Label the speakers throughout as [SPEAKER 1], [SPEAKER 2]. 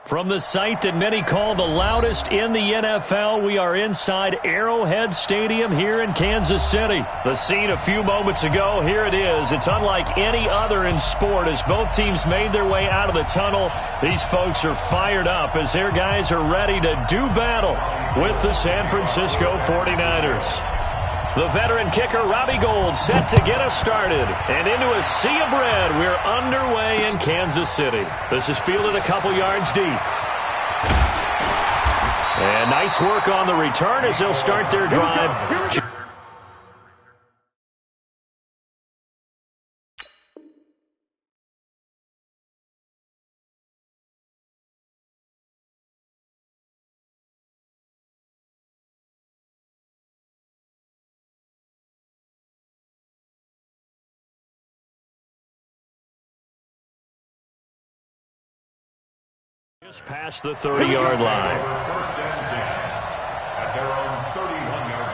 [SPEAKER 1] From the site that many call the loudest in the NFL, we are inside Arrowhead Stadium here in Kansas City. The scene a few moments ago, here it is. It's unlike any other in sport as both teams made their way out of the tunnel. These folks are fired up as their guys are ready to do battle with the San Francisco 49ers. The veteran kicker, Robbie Gould, set to get us started. And into a sea of red, we're underway in Kansas City. This is fielded a couple yards deep. And nice work on the return as they'll start their drive. Just past the 30-yard line.
[SPEAKER 2] First and 10 at their own 31-yard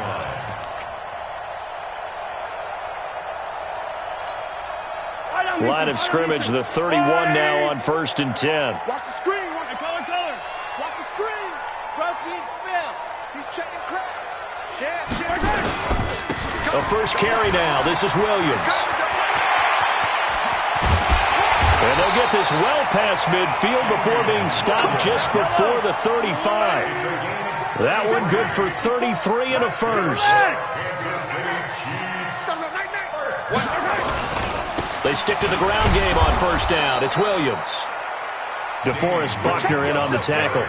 [SPEAKER 2] line.
[SPEAKER 1] Line of scrimmage, the 31 now on 1st and 10.
[SPEAKER 3] Watch the screen. Color. Watch the screen. Protein spill. He's checking crap.
[SPEAKER 1] The first carry now. This is Williams. And they'll get this well past midfield before being stopped just before the 35. That one good for 33 and a first. They stick to the ground game on first down. It's Williams. DeForest Buckner in on the tackle.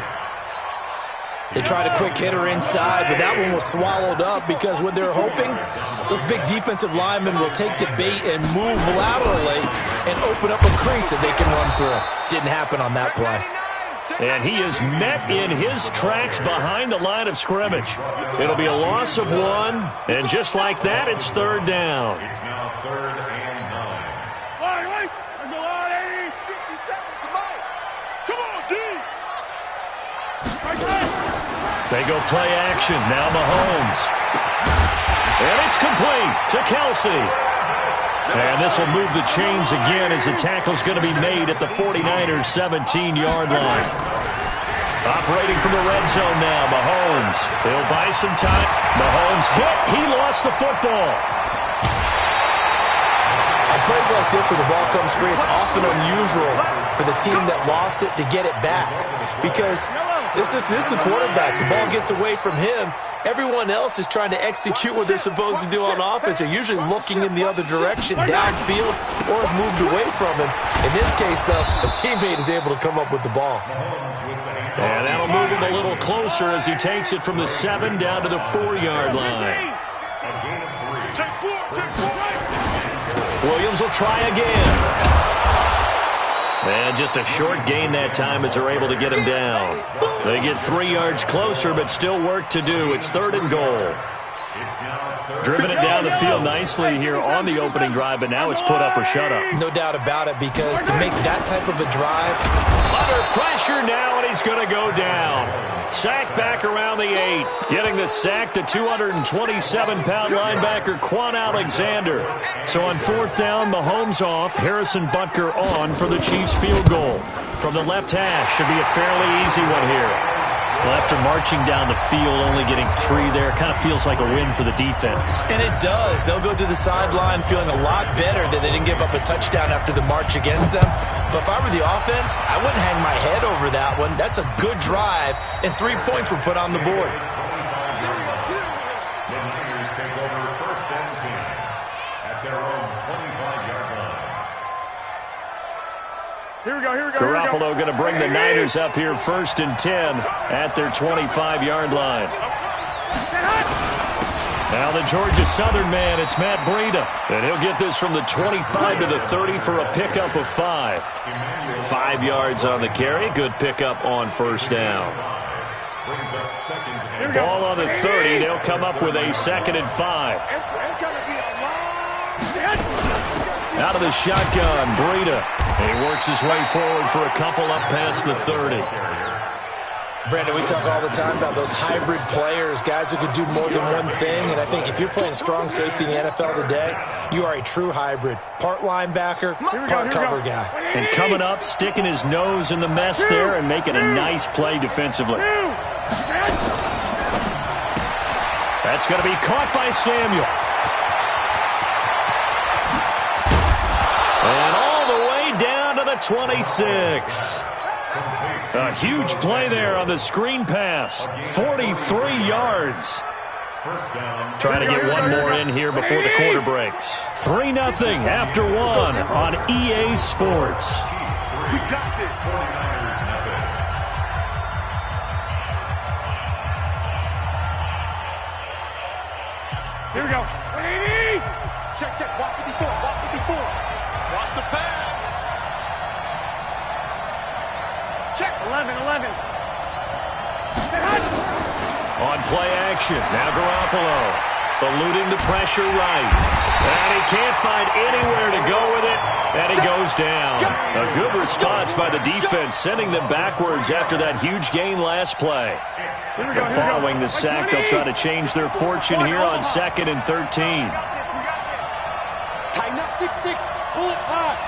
[SPEAKER 4] They tried a quick hitter inside, but that one was swallowed up because what they're hoping, those big defensive linemen will take the bait and move laterally and open up a crease that they can run through. Didn't happen on that play.
[SPEAKER 1] And he is met in his tracks behind the line of scrimmage. It'll be a loss of 1, and just like that, it's third down.
[SPEAKER 2] It's now 3rd and 9.
[SPEAKER 3] Let's go on, 80. 57, come on, D.
[SPEAKER 1] They go play action. Now Mahomes. And it's complete to Kelsey. And this will move the chains again as the tackle's going to be made at the 49ers' 17-yard line. Operating from the red zone now, Mahomes. They'll buy some time. Mahomes hit. He lost the football.
[SPEAKER 4] On plays like this where the ball comes free, it's often unusual for the team that lost it to get it back. Because this is the quarterback. The ball gets away from him. Everyone else is trying to execute what they're supposed to do on offense. They're usually looking in the other direction, downfield, or have moved away from him. In this case, though, a teammate is able to come up with the ball.
[SPEAKER 1] And that'll move him a little closer as he takes it from the 7 down to the 4-yard line. Williams will try again. And just a short gain that time as they're able to get him down. They get 3 yards closer, but still work to do. It's 3rd and goal. Driven it down the field nicely here on the opening drive, but now it's put up or shut up.
[SPEAKER 4] No doubt about it, because to make that type of a drive.
[SPEAKER 1] Under pressure now, and he's going to go down. Sack back around the 8. Getting the sack to 227-pound linebacker Quan Alexander. So on 4th down, Mahomes off. Harrison Butker on for the Chiefs field goal. From the left hash, should be a fairly easy one here. Well, after marching down the field, only getting 3 there, kind of feels like a win for the defense.
[SPEAKER 4] And it does. They'll go to the sideline feeling a lot better that they didn't give up a touchdown after the march against them. But if I were the offense, I wouldn't hang my head over that one. That's a good drive, and 3 points were put on the board.
[SPEAKER 3] Here we go.
[SPEAKER 1] Garoppolo going to bring the Niners up here 1st and 10 at their 25-yard line. Now the Georgia Southern man, it's Matt Breida. And he'll get this from the 25 to the 30 for a pickup of 5. 5 yards on the carry. Good pickup on 1st down. Ball on the 30. They'll come up with a 2nd and 5. Out of the shotgun, Breida. He works his way forward for a couple up past the 30.
[SPEAKER 4] Brandon, we talk all the time about those hybrid players, guys who could do more than one thing. And I think if you're playing strong safety in the NFL today, you are a true hybrid. Part linebacker, part cover guy.
[SPEAKER 1] And coming up, sticking his nose in the mess there and making a nice play defensively. That's going to be caught by Samuel. And all the way down to the 26. A huge play there on the screen pass. 43 yards. Trying to get one more in here before the quarter breaks. 3-0 after one on EA Sports.
[SPEAKER 3] We got this. Here we go. 180. Check. Walk 54. Watch the pass. Check. 11.
[SPEAKER 1] On play action. Now Garoppolo eluding the pressure right. And he can't find anywhere to go with it. And he goes down. A good response by the defense, sending them backwards after that huge gain last play. And following the sack, they'll try to change their fortune here on 2nd and 13.
[SPEAKER 3] Tighten up 6-6. Pull it high.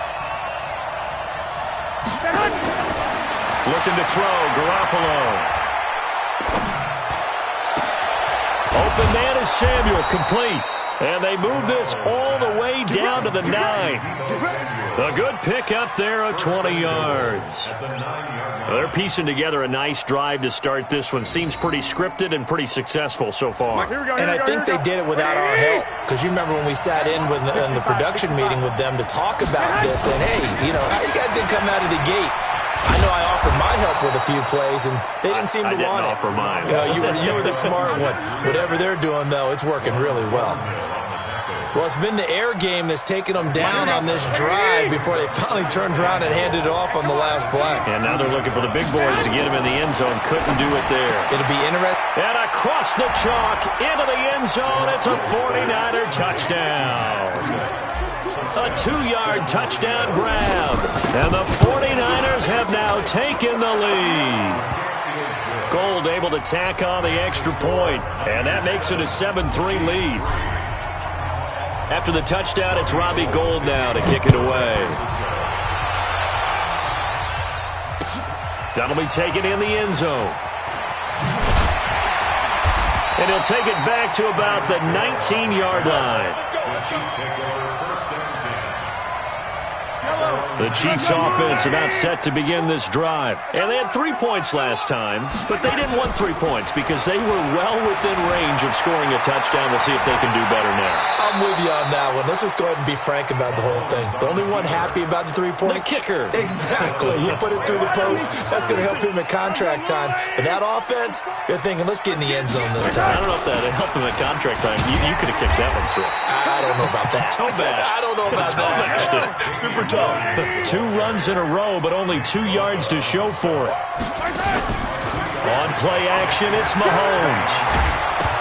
[SPEAKER 1] Looking to throw, Garoppolo. Open man is Samuel, complete. And they move this all the way down to the 9. A good pick up there of 20 yards. They're piecing together a nice drive to start this one. Seems pretty scripted and pretty successful so far.
[SPEAKER 4] And I think they did it without our help. Because you remember when we sat in the production meeting with them to talk about this. And, hey, how you guys going to come out of the gate? I know I offered my help with a few plays, and they didn't seem to want it.
[SPEAKER 1] I didn't offer mine.
[SPEAKER 4] You were the smart one. Whatever they're doing, though, it's working really well. Well, it's been the air game that's taken them down on this drive before they finally turned around and handed it off on the last play.
[SPEAKER 1] And now they're looking for the big boys to get him in the end zone. Couldn't do it there.
[SPEAKER 4] It'll be interesting.
[SPEAKER 1] And across the chalk into the end zone. It's a 49er touchdown. A 2-yard touchdown grab. And the 49ers have now taken the lead. Gold able to tack on the extra point. And that makes it a 7-3 lead. After the touchdown, it's Robbie Gould now to kick it away. That'll be taken in the end zone. And he'll take it back to about the 19-yard line. The Chiefs offense about set to begin this drive. And they had 3 points last time, but they didn't want 3 points because they were well within range of scoring a touchdown. We'll see if they can do better now.
[SPEAKER 4] I'm with you on that one. Let's just go ahead and be frank about the whole thing. The only one happy about the 3-point?
[SPEAKER 1] The kicker.
[SPEAKER 4] Exactly. He put it through the post. That's going to help him at contract time. But that offense, you're thinking, let's get in the end zone this time.
[SPEAKER 1] I don't know if that helped him at contract time. You could have kicked that one through.
[SPEAKER 4] I don't know about that.
[SPEAKER 1] I
[SPEAKER 4] don't know about that. Super tough.
[SPEAKER 1] 2 runs in a row, but only 2 yards to show for it. On play action, it's Mahomes.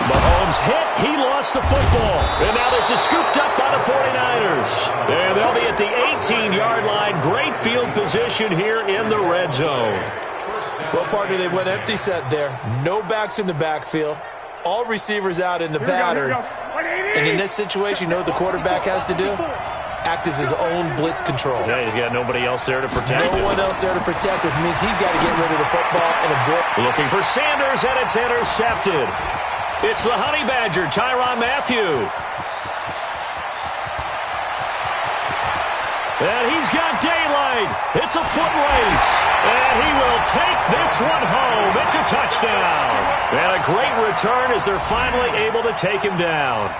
[SPEAKER 1] Mahomes hit. He lost the football. And now this is scooped up by the 49ers. And they'll be at the 18-yard line. Great field position here in the red zone.
[SPEAKER 4] Well, partner, they went empty set there. No backs in the backfield. All receivers out in the pattern. And in this situation, you know what the quarterback has to do? Act as his own blitz control.
[SPEAKER 1] Yeah, he's got nobody else there to protect him.
[SPEAKER 4] No one else there to protect, which means he's got to get rid of the football and absorb.
[SPEAKER 1] Looking for Sanders, and it's intercepted. It's the Honey Badger, Tyrann Mathieu. And he's got daylight. It's a foot race. And he will take this one home. It's a touchdown. And a great return as they're finally able to take him down.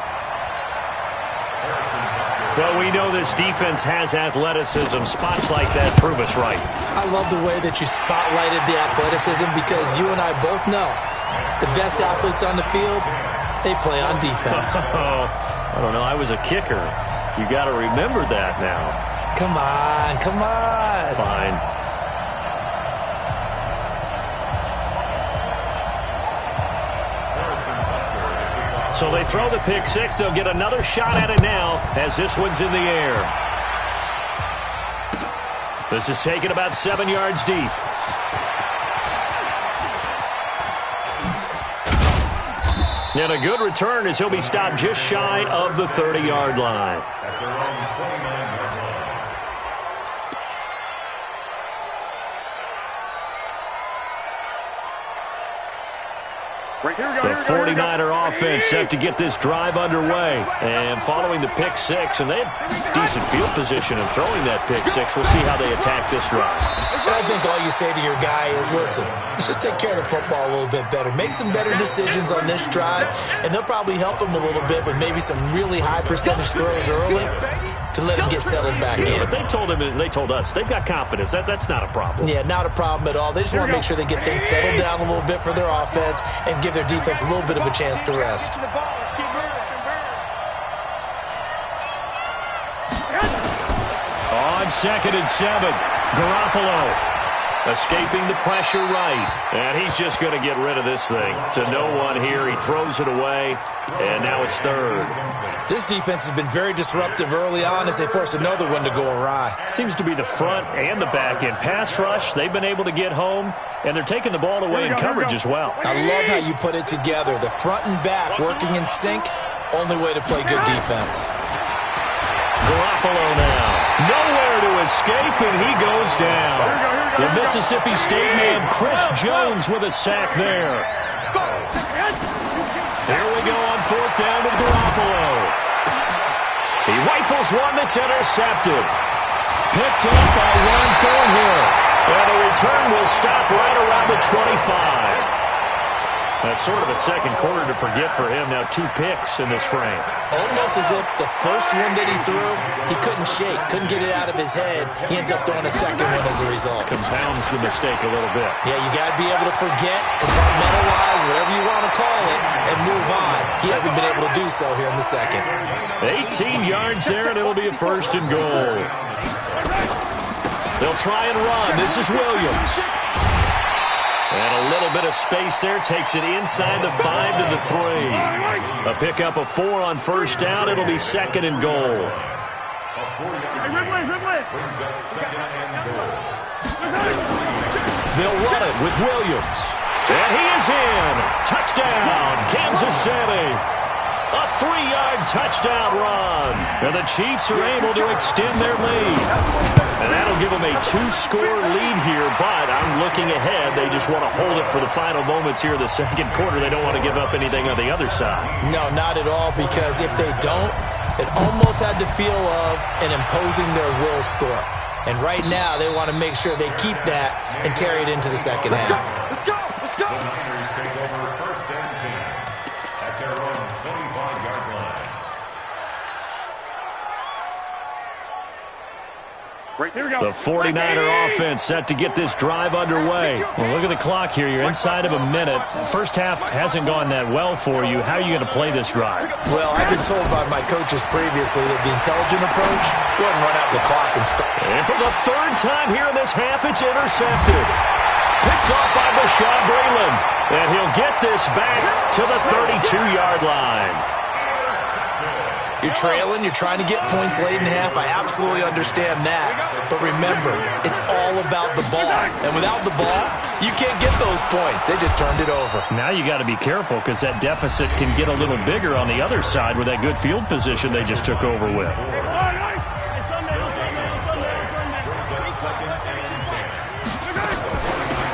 [SPEAKER 1] Well, we know this defense has athleticism. Spots like that prove us right.
[SPEAKER 4] I love the way that you spotlighted the athleticism because you and I both know the best athletes on the field, they play on defense.
[SPEAKER 1] I don't know. I was a kicker. You got to remember that now.
[SPEAKER 4] Come on.
[SPEAKER 1] Fine. So they throw the pick six. They'll get another shot at it now as this one's in the air. This is taken about 7 yards deep. And a good return as he'll be stopped just shy of the 30-yard line.
[SPEAKER 2] At their own 29-yard line.
[SPEAKER 1] The 49er offense set to get this drive underway. And following the pick six, and they have decent field position in throwing that pick six. We'll see how they attack this drive.
[SPEAKER 4] And I think all you say to your guy is, listen, let's just take care of the football a little bit better. Make some better decisions on this drive, and they'll probably help him a little bit with maybe some really high percentage throws early to let him get settled back in.
[SPEAKER 1] But they told us they've got confidence. That's not a problem.
[SPEAKER 4] Yeah, not a problem at all. They just want to make sure they get things settled down a little bit for their offense and give their defense a little bit of a chance to rest.
[SPEAKER 1] On 2nd and 7, Garoppolo escaping the pressure right. And he's just going to get rid of this thing. To no one here. He throws it away, and now it's 3rd.
[SPEAKER 4] This defense has been very disruptive early on as they force another one to go awry.
[SPEAKER 1] Seems to be the front and the back end. Pass rush, they've been able to get home, and they're taking the ball away in coverage as well.
[SPEAKER 4] I love how you put it together. The front and back working in sync, only way to play good defense.
[SPEAKER 1] Garoppolo now. Nowhere to escape, and he goes down. The Mississippi State man, Chris Jones, with a sack there. Here we go on 4th down with Garoppolo. He rifles one that's intercepted. Picked up by Ron Thornhill. And the return will stop right around the 25. That's sort of a second quarter to forget for him. Now 2 picks in this frame.
[SPEAKER 4] Almost as if the first one that he threw, he couldn't shake, couldn't get it out of his head. He ends up throwing a second one as a result.
[SPEAKER 1] Compounds the mistake a little bit.
[SPEAKER 4] Yeah, you got to be able to forget, compartmentalize, whatever you want to call it, and move on. He hasn't been able to do so here in the second.
[SPEAKER 1] 18 yards there, and it'll be a 1st and goal. They'll try and run. This is Williams. And a little bit of space there. Takes it inside the 5 to the 3. A pickup of 4 on 1st down. It'll be 2nd and goal. They'll run it with Williams. And he is in. Touchdown, Kansas City. A 3-yard touchdown run. And the Chiefs are able to extend their lead. And that'll give them a 2-score lead here, but I'm looking ahead. They just want to hold it for the final moments here in the second quarter. They don't want to give up anything on the other side.
[SPEAKER 4] No, not at all, because if they don't, it almost had the feel of an imposing their will score. And right now, they want to make sure they keep that and carry it into the second half.
[SPEAKER 2] Let's go! The Niners take over 1st and 10 at their own 25-yard line.
[SPEAKER 1] The 49er offense set to get this drive underway. Well, look at the clock here. You're inside of a minute. First half hasn't gone that well for you. How are you going to play this drive?
[SPEAKER 4] Well, I've been told by my coaches previously that the intelligent approach, go ahead and run out the clock and start.
[SPEAKER 1] And for the 3rd time here in this half, it's intercepted. Picked off by Bashaud Breeland. And he'll get this back to the 32-yard line.
[SPEAKER 4] You're trailing, you're trying to get points late in half. I absolutely understand that. But remember, it's all about the ball. And without the ball, you can't get those points. They just turned it over.
[SPEAKER 1] Now you got to be careful because that deficit can get a little bigger on the other side with that good field position they just took over with.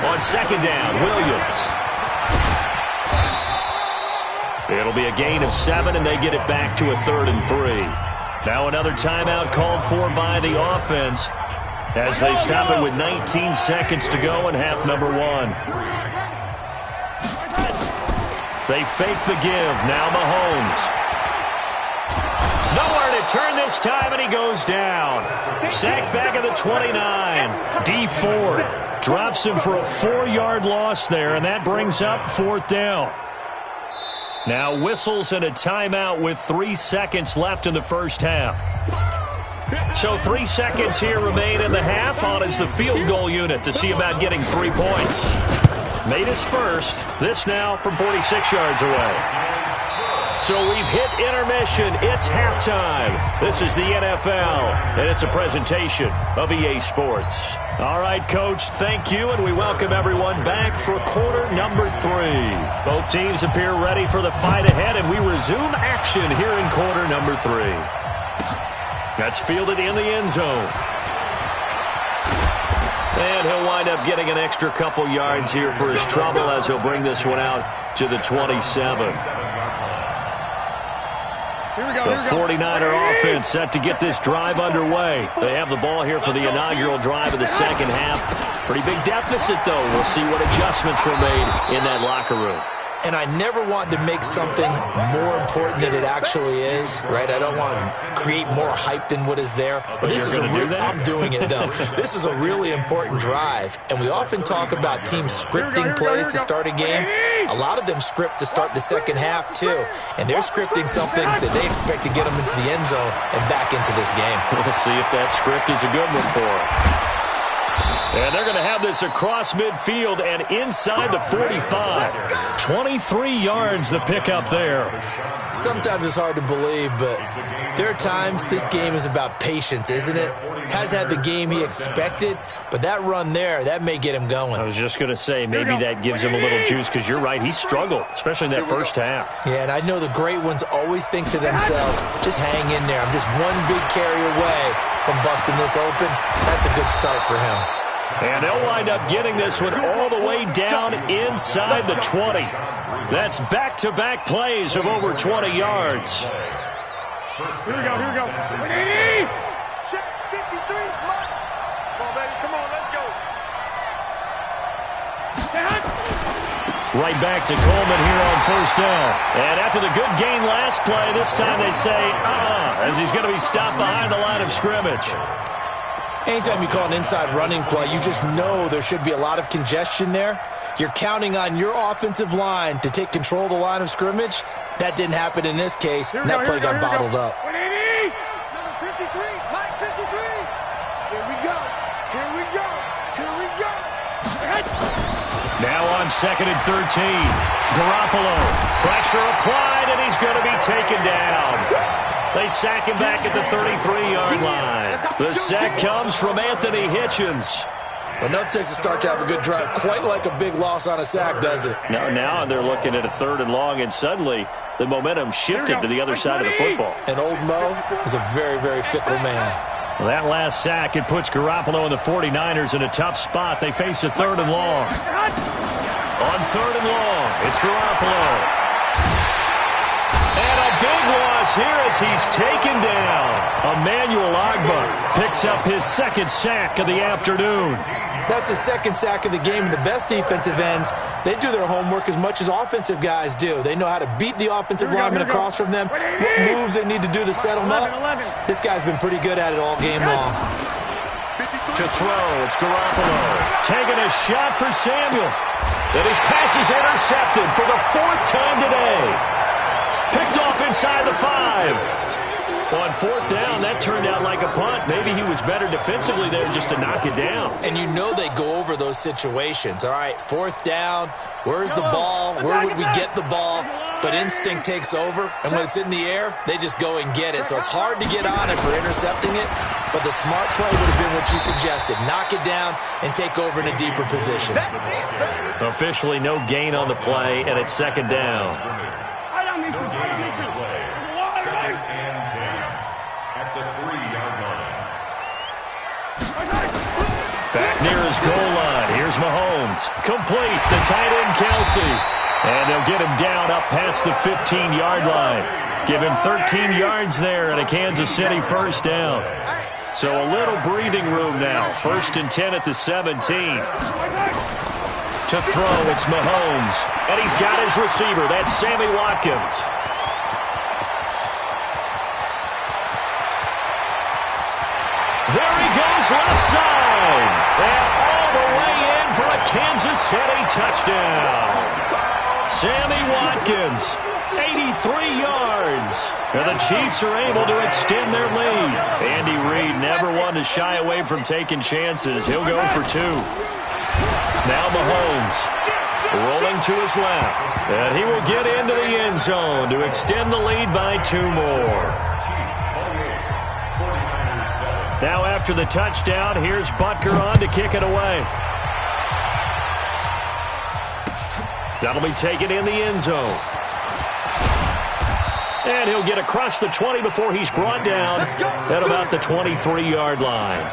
[SPEAKER 1] On 2nd down, Williams. It'll be a gain of 7, and they get it back to a 3rd and 3. Now another timeout called for by the offense as they stop it with 19 seconds to go in half number 1. They fake the give. Now Mahomes. Nowhere to turn this time, and he goes down. Sacked back at the 29. D Ford drops him for a 4-yard loss there, and that brings up 4th down. Now whistles and a timeout with 3 seconds left in the first half. So 3 seconds here remain in the half. On is the field goal unit to see about getting 3 points. Made his first. This now from 46 yards away. So we've hit intermission. It's halftime. This is the NFL, and it's a presentation of EA Sports. All right, Coach, thank you, and we welcome everyone back for quarter number 3. Both teams appear ready for the fight ahead, and we resume action here in quarter number 3. That's fielded in the end zone. And he'll wind up getting an extra couple yards here for his trouble as he'll bring this one out to the 27. The 49er offense set to get this drive underway. They have the ball here for the inaugural drive of the second half. Pretty big deficit, though. We'll see what adjustments were made in that locker room.
[SPEAKER 4] And I never want to make something more important than it actually is, right? I don't want to create more hype than what is there. But this is I'm doing it, though. This is a really important drive. And we often talk about teams scripting plays to start a game. A lot of them script to start the second half, too. And they're scripting something that they expect to get them into the end zone and back into this game.
[SPEAKER 1] We'll see if that script is a good one for them. And they're going to have this across midfield and inside the 45. 23 yards the pickup there.
[SPEAKER 4] Sometimes it's hard to believe, but there are times this game is about patience, isn't it? Has had the game he expected, but that run there, that may get him going.
[SPEAKER 1] I was just going to say, maybe that gives him a little juice, because you're right, he struggled, especially in that first half.
[SPEAKER 4] Yeah, and I know the great ones always think to themselves, just hang in there. I'm just one big carry away from busting this open. That's a good start for him.
[SPEAKER 1] And they'll wind up getting this one all the way down inside the 20. That's back-to-back plays of over 20 yards.
[SPEAKER 3] Here we go. Check 53, Mike. Come on, baby. Come on, let's go.
[SPEAKER 1] Right back to Coleman here on first down. And after the good gain last play, this time they say, as he's going to be stopped behind the line of scrimmage.
[SPEAKER 4] Anytime you call an inside running play, you just know there should be a lot of congestion there. You're counting on your offensive line to take control of the line of scrimmage. That didn't happen in this case, and that play got bottled up.
[SPEAKER 3] Number 53, Mike 53. Here we go.
[SPEAKER 1] Now on 2nd and 13. Garoppolo. Pressure applied, and he's going to be taken down. They sack him back at the 33-yard line. The sack comes from Anthony Hitchens.
[SPEAKER 4] Enough takes a start to have a good drive. Quite like a big loss on a sack, does it?
[SPEAKER 1] Now they're looking at a 3rd and long, and suddenly the momentum shifted to the other side of the football.
[SPEAKER 4] And old Mo is a very, very fickle man.
[SPEAKER 1] Well, that last sack, it puts Garoppolo and the 49ers in a tough spot. They face a 3rd and long. On 3rd and long, it's Garoppolo. And a big loss here as he's taken down. Emmanuel Ogbah picks up his 2nd sack of the afternoon.
[SPEAKER 4] That's a 2nd sack of the game. And the best defensive ends, they do their homework as much as offensive guys do. They know how to beat the offensive lineman across from them, what moves they need to do to set them up. This guy's been pretty good at it all game long.
[SPEAKER 1] To throw, it's Garoppolo. Taking a shot for Samuel. And his pass is intercepted for the 4th time today. Picked off inside the 5. On 4th down, that turned out like a punt. Maybe he was better defensively there just to knock it down.
[SPEAKER 4] And you know they go over those situations. All right, 4th down, where's the ball? Where would we get the ball? But instinct takes over, and when it's in the air, they just go and get it. So it's hard to get on it for intercepting it, but the smart play would have been what you suggested. Knock it down and take over in a deeper position.
[SPEAKER 1] Officially no gain on the play, and it's 2nd down. Back near his goal line. Here's Mahomes. Complete. The tight end, Kelsey. And they'll get him down up past the 15-yard line. Give him 13 yards there and a Kansas City 1st down. So a little breathing room now. 1st and 10 at the 17. To throw, it's Mahomes. And he's got his receiver. That's Sammy Watkins. There he goes left side. And all the way in for a Kansas City touchdown. Sammy Watkins, 83 yards. And the Chiefs are able to extend their lead. Andy Reid never one to shy away from taking chances. He'll go for 2. Now Mahomes rolling to his left. And he will get into the end zone to extend the lead by 2 more. Now after the touchdown, here's Butker on to kick it away. That'll be taken in the end zone. And he'll get across the 20 before he's brought down at about the 23-yard line.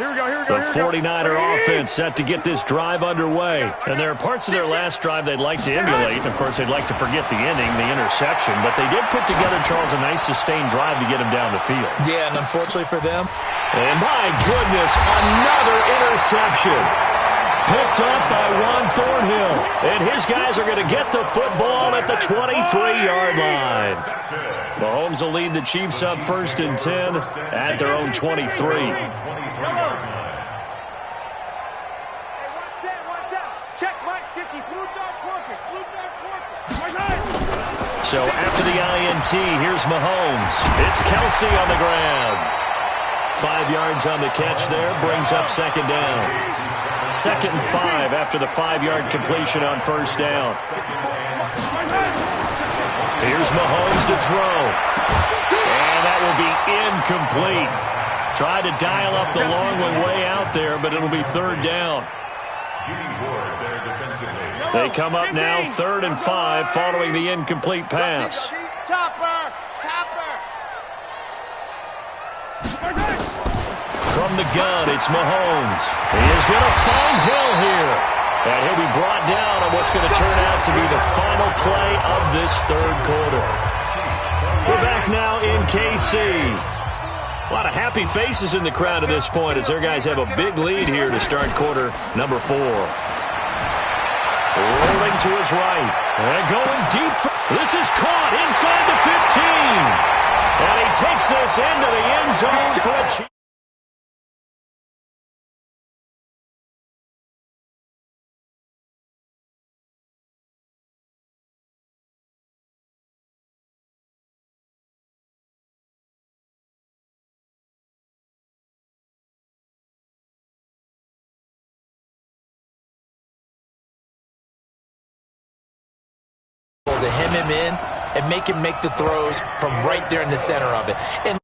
[SPEAKER 1] The 49er offense set to get this drive underway. And there are parts of their last drive they'd like to emulate. Of course, they'd like to forget the ending, the interception. But they did put together, Charles, a nice sustained drive to get him down the field.
[SPEAKER 4] Yeah, and unfortunately for them.
[SPEAKER 1] And my goodness, another interception. Picked up by Juan Thornhill. And his guys are going to get the football at the 23-yard line. Mahomes will lead the Chiefs up 1st and 10 at their own 23. So after the INT, here's Mahomes. It's Kelsey on the ground. 5 yards on the catch there, brings up 2nd down. 2nd and 5 after the 5-yard completion on 1st down. Here's Mahomes to throw. And that will be incomplete. Tried to dial up the long one way out there, but it'll be 3rd down. They come up now 3rd and 5 following the incomplete pass. From the gun, it's Mahomes. He is going to find Hill here. And he'll be brought down on what's going to turn out to be the final play of this 3rd quarter. We're back now in KC. A lot of happy faces in the crowd at this point as their guys have a big lead here to start quarter number 4. Rolling to his right. And going deep. This is caught inside the 15. And he takes this into the end zone for a chance.
[SPEAKER 4] To hem him in and make him make the throws from right there in the center of it. And